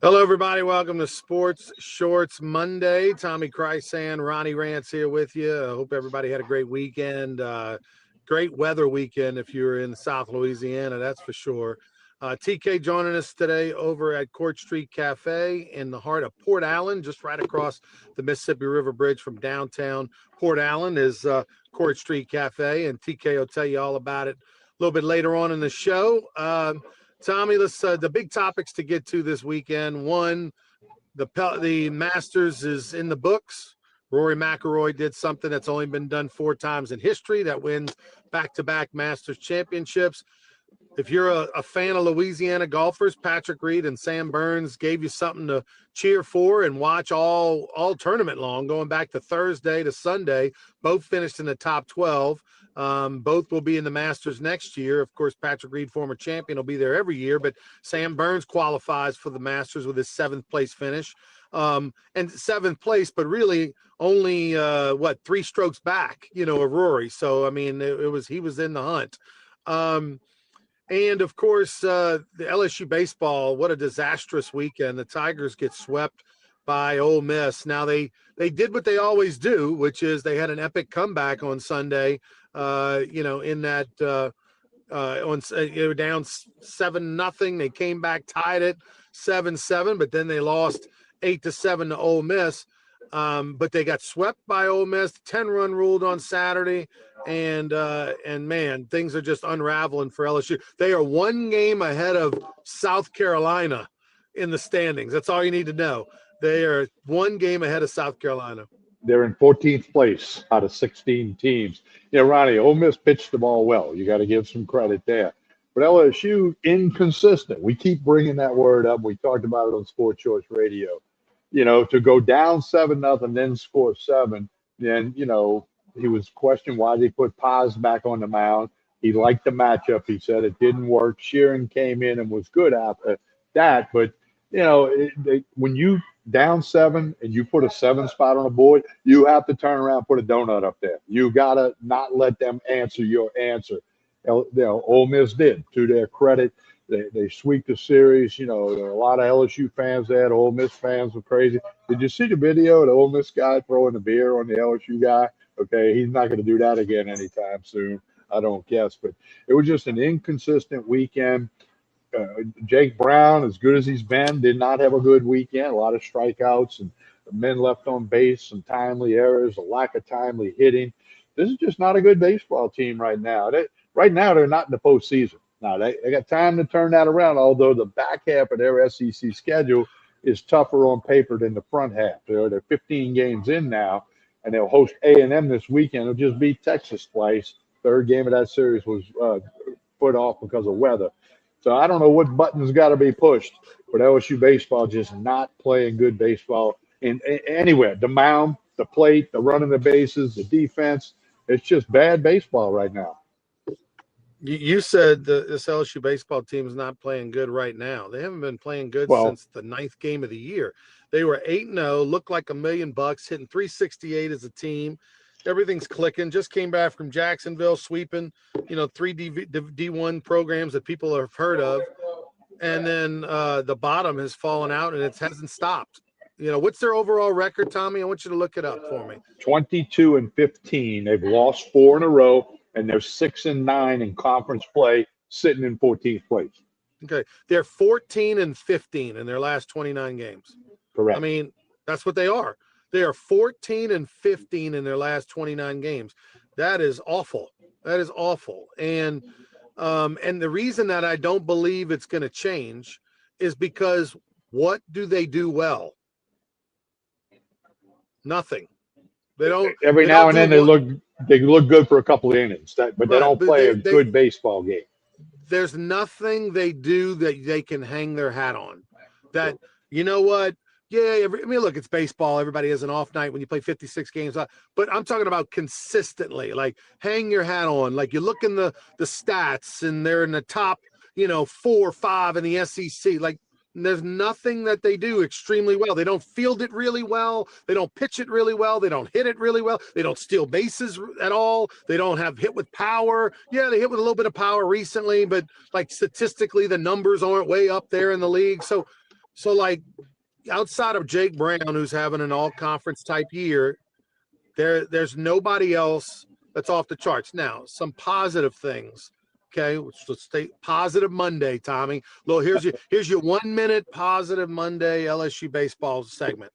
Hello, everybody. Welcome to Sports Shorts Monday. Tommy Krysan, Ronnie Rance here with you. I hope everybody had a great weekend. Great weather weekend if you were in South Louisiana, that's for sure. TK joining us today over at Court Street Cafe in the heart of Port Allen, just right across the Mississippi River Bridge from downtown Port Allen is Court Street Cafe, and TK will tell you all about it a little bit later on in the show. Tommy, let's the big topics to get to this weekend. One, the Masters is in the books. Rory McIlroy did something that's only been done 4 times in history, that wins back-to-back Masters championships. If you're a fan of Louisiana golfers, Patrick Reed and Sam Burns gave you something to cheer for and watch all tournament long, going back to Thursday to Sunday. Both finished in the top 12. Both will be in the Masters next year. Of course, Patrick Reed, former champion, will be there every year, but Sam Burns qualifies for the Masters with his 7th place finish. And 7th place, but really only 3 strokes back, of Rory. So I mean, he was in the hunt. And of course, the LSU baseball, what a disastrous weekend. The Tigers get swept by Ole Miss. Now they did what they always do, which is they had an epic comeback on Sunday. In that they were down 7-0. They came back, tied it 7-7, but then they lost 8-7 to Ole Miss. But they got swept by Ole Miss. 10-run ruled on Saturday, and man, things are just unraveling for LSU. They are 1 game ahead of South Carolina in the standings. That's all you need to know. They are 1 game ahead of South Carolina. They're in 14th place out of 16 teams. Ronnie, Ole Miss pitched the ball well. You got to give some credit there. But LSU, inconsistent. We keep bringing that word up. We talked about it on Sports Shorts Radio. To go down 7-0, then score 7. Then, he was questioned why they put Paz back on the mound. He liked the matchup. He said it didn't work. Sheeran came in and was good after that. But, when you down 7 and you put a 7 spot on the board, you have to turn around and put a donut up there. You got to not let them answer your answer. Ole Miss did, to their credit. They sweep the series. There are a lot of LSU fans there. The Ole Miss fans were crazy. Did you see the video of the Ole Miss guy throwing the beer on the LSU guy? Okay, he's not going to do that again anytime soon, I don't guess. But it was just an inconsistent weekend. Jake Brown, as good as he's been, did not have a good weekend. A lot of strikeouts and men left on base, some timely errors, a lack of timely hitting. This is just not a good baseball team right now. Right now, they're not in the postseason. Now, they got time to turn that around, although the back half of their SEC schedule is tougher on paper than the front half. They're 15 games in now, and they'll host A&M this weekend. They'll just beat Texas twice. 3rd game of that series was put off because of weather. So I don't know what buttons got to be pushed, but LSU baseball just not playing good baseball in anywhere. The mound, the plate, the running the bases, the defense. It's just bad baseball right now. You said this LSU baseball team is not playing good right now. They haven't been playing good since the 9th game of the year. They were 8-0, looked like $1 million, hitting 368 as a team. Everything's clicking. Just came back from Jacksonville, sweeping, 3 D1 programs that people have heard of. And then the bottom has fallen out, and it hasn't stopped. What's their overall record, Tommy? I want you to look it up for me. 22-15. They've lost 4 in a row, and they're 6-9 in conference play, sitting in 14th place. Okay. They're 14-15 in their last 29 games. Correct. I mean, that's what they are. They are 14-15 in their last 29 games. That is awful. That is awful. And the reason that I don't believe it's going to change is because what do they do well? Nothing. They don't. Every now and then they look good for a couple of innings, but they don't play a good baseball game. There's nothing they do that they can hang their hat on. That, you know what? Yeah, look, it's baseball. Everybody has an off night when you play 56 games. But I'm talking about consistently, like hang your hat on. Like you look in the stats and they're in the top, 4 or 5 in the SEC. Like there's nothing that they do extremely well. They don't field it really well. They don't pitch it really well. They don't hit it really well. They don't steal bases at all. They don't have hit with power. Yeah, they hit with a little bit of power recently, but like statistically, the numbers aren't way up there in the league. So So, like, outside of Jake Brown, who's having an all-conference type year, there's nobody else that's off the charts. Now, some positive things. Okay, let's stay positive Monday, Tommy. Well, here's your 1 minute positive Monday LSU baseball segment,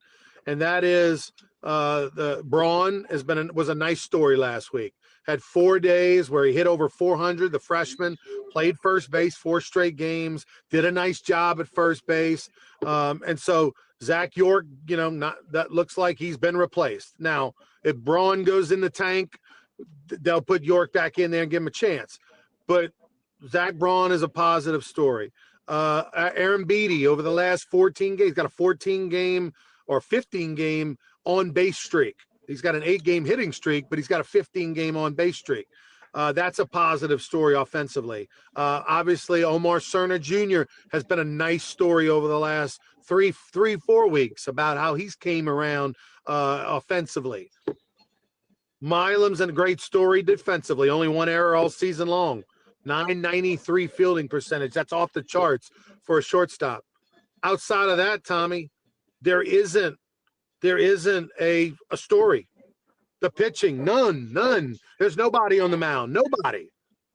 and that is the Braun was a nice story last week. Had 4 days where he hit over 400. The freshman played first base 4 straight games, did a nice job at first base, and so Zach York, not that looks like he's been replaced. Now, if Braun goes in the tank, they'll put York back in there and give him a chance. But Zach Braun is a positive story. Aaron Beatty over the last 14 games got a 14 game or 15 game on base streak. He's got an 8-game hitting streak, but he's got a 15 game on base streak. That's a positive story offensively. Obviously, Omar Cerna Jr. has been a nice story over the last 4 weeks about how he's came around offensively. Milam's a great story defensively. Only 1 error all season long. 993 fielding percentage. That's off the charts for a shortstop. Outside of that, Tommy, there isn't a story. The pitching, none. There's nobody on the mound. Nobody.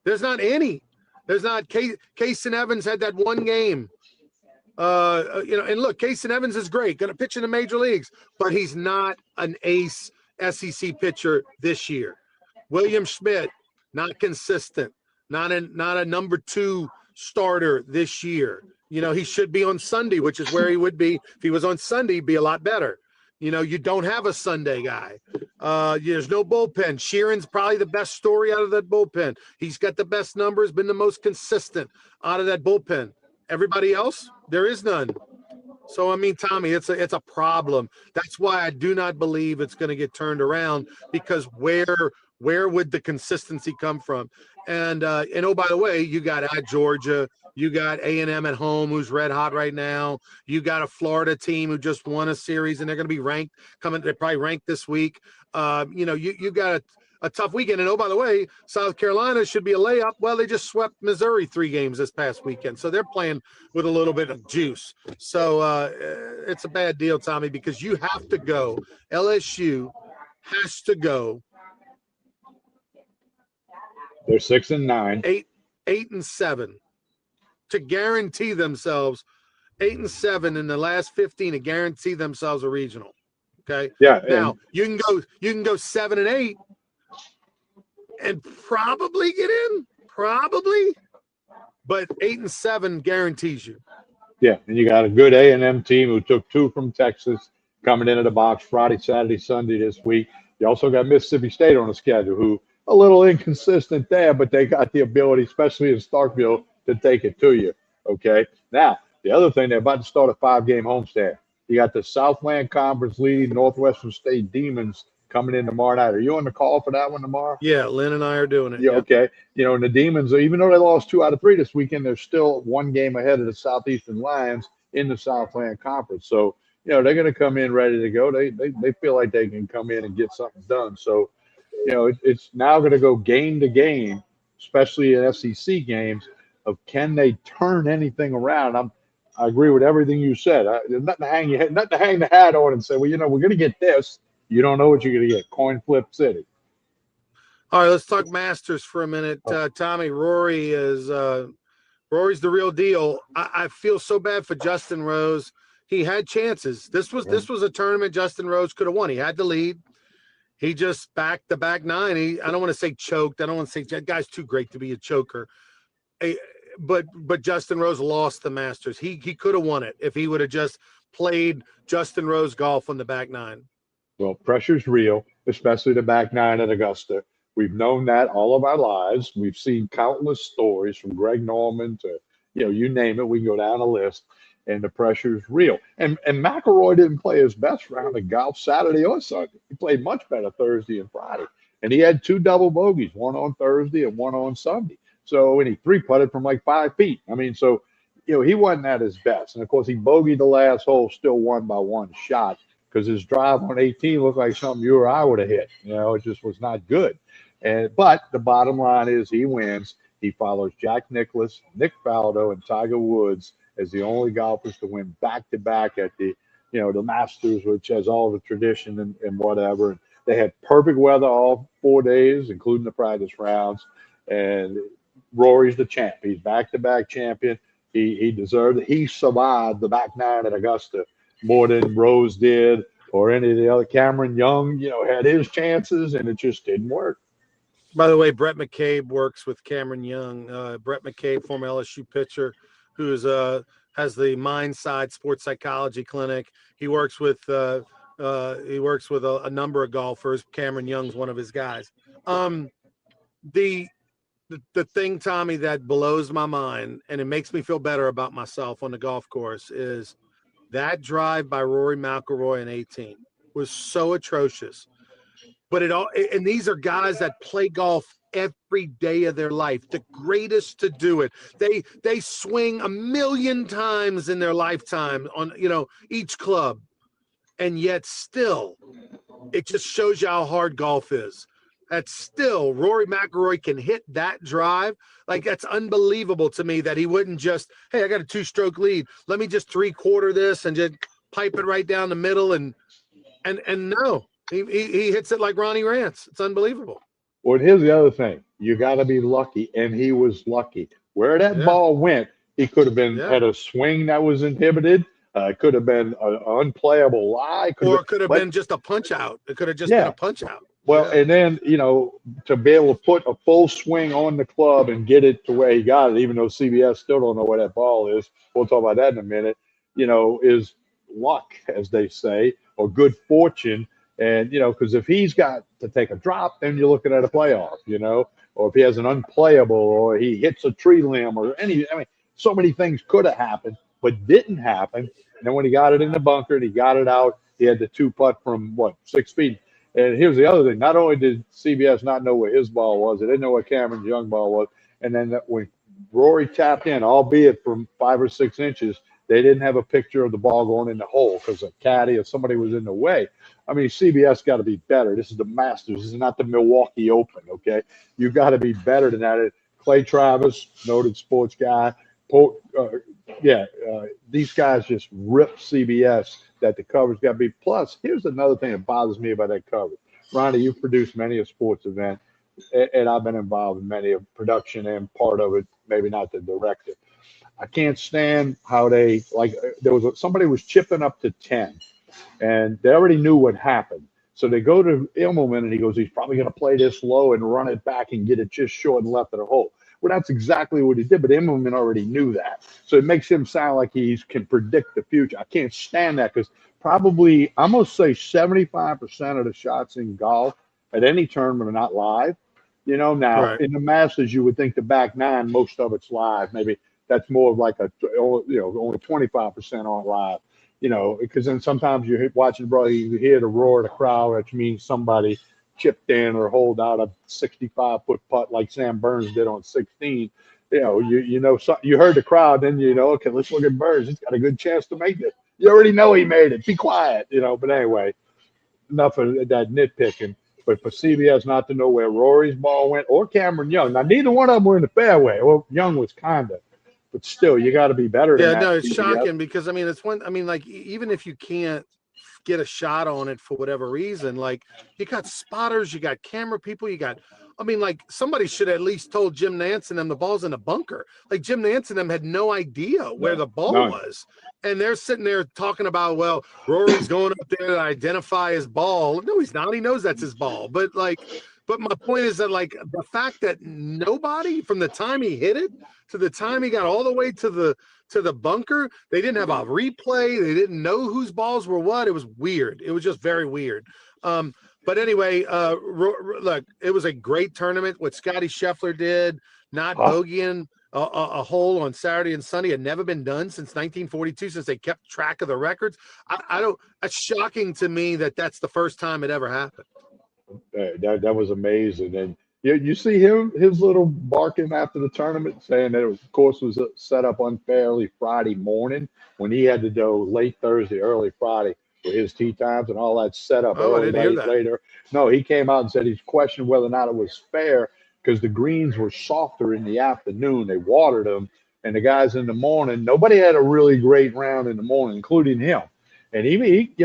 There's not any. There's not. Kason Evans had that 1 game. And look, Kason Evans is great, going to pitch in the major leagues, but he's not an ace SEC pitcher this year. William Schmidt, not consistent, not a number 2 starter this year. He should be on Sunday, which is where he would be. If he was on Sunday, he'd be a lot better. You don't have a Sunday guy. There's no bullpen. Sheeran's probably the best story out of that bullpen. He's got the best numbers, been the most consistent out of that bullpen. Everybody else, there is none. So, I mean, Tommy, it's a problem. That's why I do not believe it's going to get turned around, because where would the consistency come from? And oh, by the way, you got at Georgia, you got A&M at home, who's red hot right now. You got a Florida team who just won a series, and they're going to be ranked. They're probably ranked this week. You got a tough weekend. And oh, by the way, South Carolina should be a layup. Well, they just swept Missouri 3 games this past weekend, so they're playing with a little bit of juice. So it's a bad deal, Tommy, because you have to go. LSU has to go. They're 6-9, 8-7 to guarantee themselves 8-7 in the last 15 to guarantee themselves a regional. Okay. Yeah. Now you can go 7-8 and probably get in, but 8-7 guarantees you. Yeah, and you got a good A&M team who took 2 from Texas coming into the box Friday, Saturday, Sunday this week. You also got Mississippi State on the schedule, who a little inconsistent there, but they got the ability, especially in Starkville, to take it to you. Okay. Now, the other thing, they're about to start a 5-game homestand. You got the Southland Conference leading Northwestern State Demons coming in tomorrow night. Are you on the call for that one tomorrow? Yeah, Lynn and I are doing it. Yeah, okay. And the Demons, even though they lost 2 out of 3 this weekend, they're still 1 game ahead of the Southeastern Lions in the Southland Conference. So, they're going to come in ready to go. They feel like they can come in and get something done. So, it's now going to go game to game, especially in SEC games, of can they turn anything around. I agree with everything you said. There's nothing to hang the hat on and say, well, we're going to get this. You don't know what you're going to get. Coin flip city. All right, let's talk Masters for a minute. Tommy, Rory's the real deal. I feel so bad for Justin Rose. He had chances. This was a tournament Justin Rose could have won. He had the lead. He just backed the back 9. I don't want to say choked. I don't want to say that guy's too great to be a choker. But Justin Rose lost the Masters. He could have won it if he would have just played Justin Rose golf on the back 9. Well, pressure's real, especially the back 9 at Augusta. We've known that all of our lives. We've seen countless stories from Greg Norman to, you name it. We can go down a list, and the pressure's real. And McIlroy didn't play his best round of golf Saturday or Sunday. He played much better Thursday and Friday. And he had 2 double bogeys, 1 on Thursday and 1 on Sunday. So, and he 3-putted from like 5 feet. I mean, so, he wasn't at his best. And, of course, he bogeyed the last hole, still won by 1 shot, because his drive on 18 looked like something you or I would have hit. It just was not good. But the bottom line is he wins. He follows Jack Nicklaus, Nick Faldo, and Tiger Woods as the only golfers to win back-to-back at the, the Masters, which has all the tradition and whatever. They had perfect weather all 4 days, including the practice rounds. And Rory's the champ. He's back-to-back champion. He deserved it. He survived the back nine at Augusta more than Rose did or any of the other. Cameron Young, had his chances, and it just didn't work. By the way, Brett McCabe works with Cameron Young. Brett McCabe, former LSU pitcher, who's has the Mindside Sports Psychology Clinic. He works with a number of golfers. Cameron Young's one of his guys. The thing, Tommy, that blows my mind and it makes me feel better about myself on the golf course is that drive by Rory McIlroy in 18 was so atrocious. But and these are guys that play golf every day of their life, the greatest to do it. They swing 1,000,000 times in their lifetime on, each club. And yet still, it just shows you how hard golf is. That still Rory McIlroy can hit that drive. Like, that's unbelievable to me that he wouldn't just, hey, I got a 2-stroke lead. Let me just 3/4 this and just pipe it right down the middle. And no. He hits it like Ronnie Rance. It's unbelievable. Well, here's the other thing. You got to be lucky, and he was lucky. Where that ball went, he could have been had a swing that was inhibited. It could have been an unplayable lie. It could have been just a punch out. It could have just been a punch out. Well, and then, to be able to put a full swing on the club and get it to where he got it, even though CBS still don't know where that ball is, we'll talk about that in a minute, is luck, as they say, or good fortune. And, because if he's got to take a drop, then you're looking at a playoff, or if he has an unplayable or he hits a tree limb or so many things could have happened, but didn't happen. And then when he got it in the bunker and he got it out, he had the 2-putt from 6 feet. And here's the other thing. Not only did CBS not know where his ball was, they didn't know where Cameron Young's ball was. And then when Rory tapped in, albeit from 5 or 6 inches, they didn't have a picture of the ball going in the hole because a caddy or somebody was in the way. I mean, CBS got to be better. This is the Masters. This is not the Milwaukee Open, okay? You got to be better than that. Clay Travis, noted sports guy. These guys just rip CBS that the coverage got to be. Plus, here's another thing that bothers me about that coverage. Ronnie, you've produced many a sports event, and I've been involved in many of production and part of it, maybe not the director. I can't stand how somebody was chipping up to 10, and they already knew what happened. So they go to Immelman, and he goes, he's probably going to play this low and run it back and get it just short and left of the hole. Well, that's exactly what he did, but Immelman already knew that. So it makes him sound like he can predict the future. I can't stand that because probably, I'm going to say 75% of the shots in golf at any tournament are not live. Now in the Masters, you would think the back nine, most of it's live. Maybe that's more of like only 25% aren't live. Because then sometimes you're watching, bro, you hear the roar of the crowd, which means somebody chipped in or holed out a 65-foot putt like Sam Burns did on 16. You heard the crowd, then okay, let's look at Burns. He's got a good chance to make it. You already know he made it. Be quiet, But anyway, enough of that nitpicking. But for CBS not to know where Rory's ball went or Cameron Young, now neither one of them were in the fairway. Well, Young was kind of. But still, you got to be better than that. Yeah, no, it's shocking because, even if you can't get a shot on it for whatever reason, like, you got spotters, you got camera people, somebody should at least told Jim Nance and them the ball's in the bunker. Like, Jim Nance and them had no idea where the ball was. And they're sitting there talking about, well, Rory's going up there to identify his ball. No, he's not. He knows that's his ball. But my point is that, like, the fact that nobody from the time he hit it to the time he got all the way to the bunker, they didn't have a replay. They didn't know whose balls were what. It was weird. It was just very weird. But anyway, look, it was a great tournament. What Scotty Scheffler did, not bogeying a hole on Saturday and Sunday, had never been done since 1942, since they kept track of the records. That's shocking to me that that's the first time it ever happened. That was amazing. And you see his little barking after the tournament, saying that the course was set up unfairly Friday morning when he had to go late Thursday, early Friday for his tee times and all that set up later. No, he came out and said he's questioned whether or not it was fair because the greens were softer in the afternoon. They watered them. and the guys in the morning, nobody had a really great round in the morning, including him. And he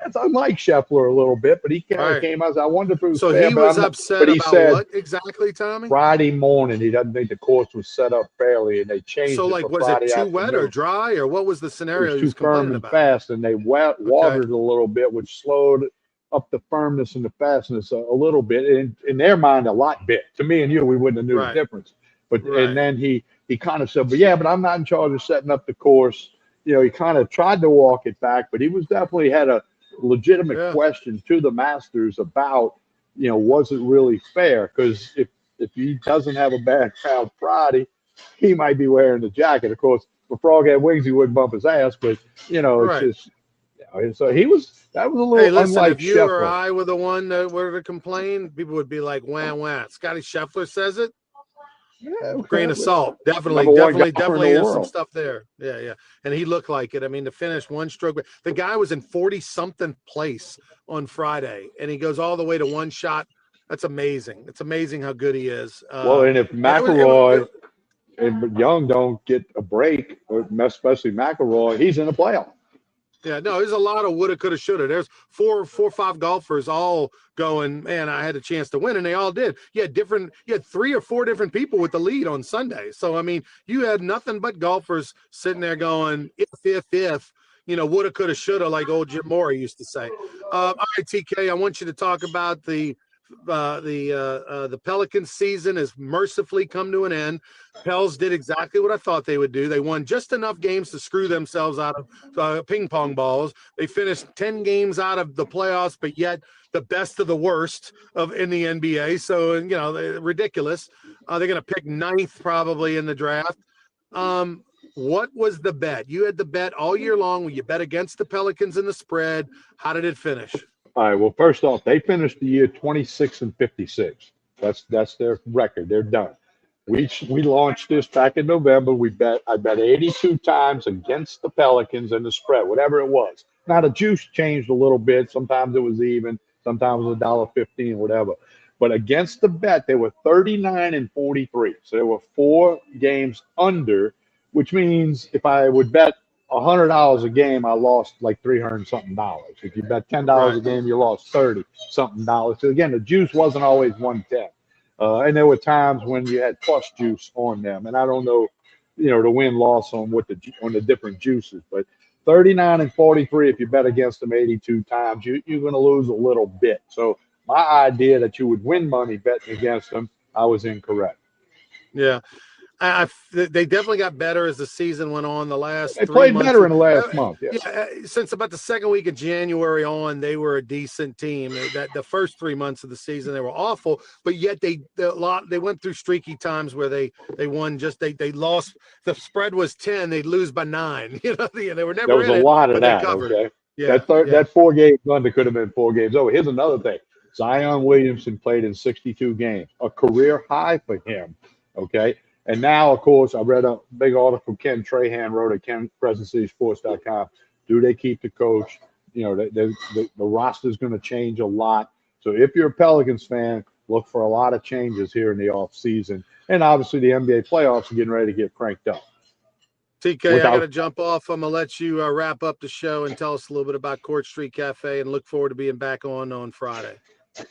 that's unlike Scheffler a little bit, but he kind of Right. came out. I wonder if it was So fair, he but was I'm not. upset But he about said what exactly, Tommy? Friday morning he doesn't think the course was set up fairly, and they So changed it like, for was it Friday too wet or afternoon. dry, or what was the It was scenario he too was firm complaining and about? fast, and they Okay. watered it a little bit, which slowed up the firmness and the fastness a little bit. In their mind, a lot bit. To me and you, we wouldn't have knew the Right. difference. But and Right. then he kind of said, but I'm not in charge of setting up the course. He kind of tried to walk it back, but he was definitely had a legitimate Yeah. question to the Masters about, was it really fair? Because if he doesn't have a bad crowd Friday, he might be wearing the jacket. Of course, if a frog had wings, he wouldn't bump his ass. But it's Right. just so that was a Hey, little listen, unlike if you or Scheffler. I were the one that were to complain, people would be like, wah, wah. Scotty Scheffler says it. Yeah, Grain of salt. Definitely, number one definitely, golfer in the definitely there's some world. stuff there. Yeah, yeah. And he looked like it. I mean, to finish one stroke. The guy was in 40-something place on Friday, and he goes all the way to one shot. That's amazing. It's amazing how good he is. Well, and if And McIlroy and Young don't get a break, or especially McIlroy, he's in the playoff. yeah, no, there's a lot of woulda, coulda, shoulda. There's four or five golfers all going, man, I had a chance to win, and they all did. You had 3 or 4 different people with the lead on Sunday. So I mean, you had nothing but golfers sitting there going, if, woulda, coulda, shoulda, like old Jim Mora used to say. All right, TK, I want you to talk about the Pelicans season has mercifully come to an end. Pels did exactly what I thought they would do. They won just enough games to screw themselves out of ping pong balls. They finished 10 games out of the playoffs, but yet the best of the worst in the NBA. So, ridiculous. They're going to pick 9th probably in the draft. What was the bet? You had the bet all year long. You bet against the Pelicans in the spread. How did it finish? All right. Well, first off, they finished the year 26-56. That's their record. They're done. We launched this back in November. I bet 82 times against the Pelicans and the spread, whatever it was. Now the juice changed a little bit. Sometimes it was even, sometimes it was $1.15, whatever. But against the bet, they were 39-43. So they were 4 games under, which means if I would bet $100 a game, I lost like 300 something dollars. If you bet $10 Right. a game, you lost 30 something dollars. So again, the juice wasn't always 110. And there were times when you had plus juice on them, and I don't know, the win loss on the different juices, but 39-43. If you bet against them 82 times, you're going to lose a little bit. So my idea that you would win money betting against them, I was incorrect. Yeah. They definitely got better as the season went on. The last They 3 played months, better in the last month. Yeah. since about the second week of January on, they were a decent team. That the first 3 months of the season they were awful, but yet they went through streaky times where they won. They lost. The spread was 10. They'd lose by 9. They were There never was in a it, lot of but they that. covered. Okay. Yeah, yeah. That 4 games under could have been 4 games over. Here's another thing. Zion Williamson played in 62 games, a career high for him. Okay. And now, of course, I read a big article Ken Trahan wrote at KenCrescentCitySports.com. Do they keep the coach? The roster is going to change a lot. So if you're a Pelicans fan, look for a lot of changes here in the offseason. And obviously, the NBA playoffs are getting ready to get cranked up. TK, I got to jump off. I'm going to let you wrap up the show and tell us a little bit about Court Street Cafe, and look forward to being back on Friday.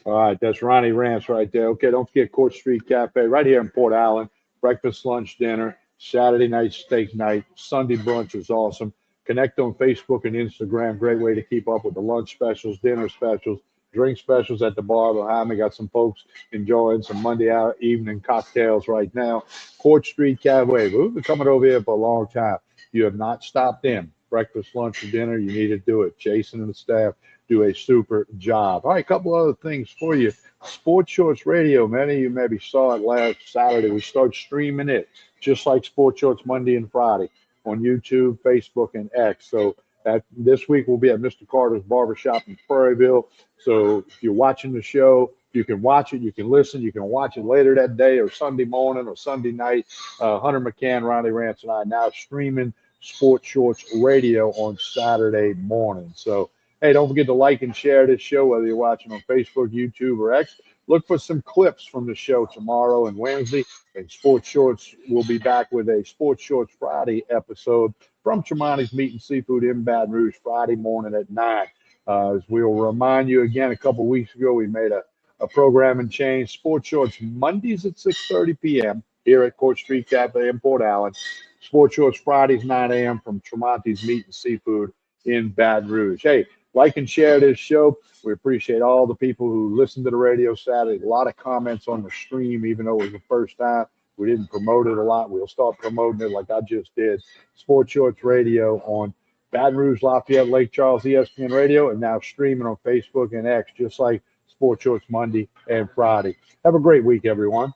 All right, that's Ronnie Rance right there. Okay, don't forget Court Street Cafe right here in Port Allen. Breakfast, lunch, dinner, Saturday night steak night, Sunday brunch is awesome. Connect on Facebook and Instagram. Great way to keep up with the lunch specials, dinner specials, drink specials at the bar behind me. Got some folks enjoying some Monday evening cocktails right now. Court Street Cafe. We've been coming over here for a long time. You have not stopped in. Breakfast, lunch, or dinner, you need to do it. Jason and the staff do a super job. All right, a couple other things for you. Sports Shorts Radio, many of you maybe saw it last Saturday. We start streaming it just like Sports Shorts Monday and Friday on YouTube, Facebook, and X. So this week we'll be at Mr. Carter's Barbershop in Prairieville. So if you're watching the show, you can watch it, you can listen, you can watch it later that day or Sunday morning or Sunday night. Hunter McCann, Ronnie Rance, and I now streaming Sports Shorts Radio on Saturday morning. So hey, don't forget to like and share this show, whether you're watching on Facebook, YouTube, or X. Look for some clips from the show tomorrow and Wednesday. And Sports Shorts will be back with a Sports Shorts Friday episode from Tremonti's Meat and Seafood in Baton Rouge Friday morning at 9. As we'll remind you again, a couple weeks ago, we made a programming change. Sports Shorts Mondays at 6:30 p.m. here at Court Street Cafe in Port Allen. Sports Shorts Fridays 9 a.m. from Tremonti's Meat and Seafood in Baton Rouge. Hey, like and share this show. We appreciate all the people who listened to the radio Saturday. A lot of comments on the stream, even though it was the first time. We didn't promote it a lot. We'll start promoting it like I just did. Sports Shorts Radio on Baton Rouge, Lafayette, Lake Charles, ESPN Radio, and now streaming on Facebook and X, just like Sports Shorts Monday and Friday. Have a great week, everyone.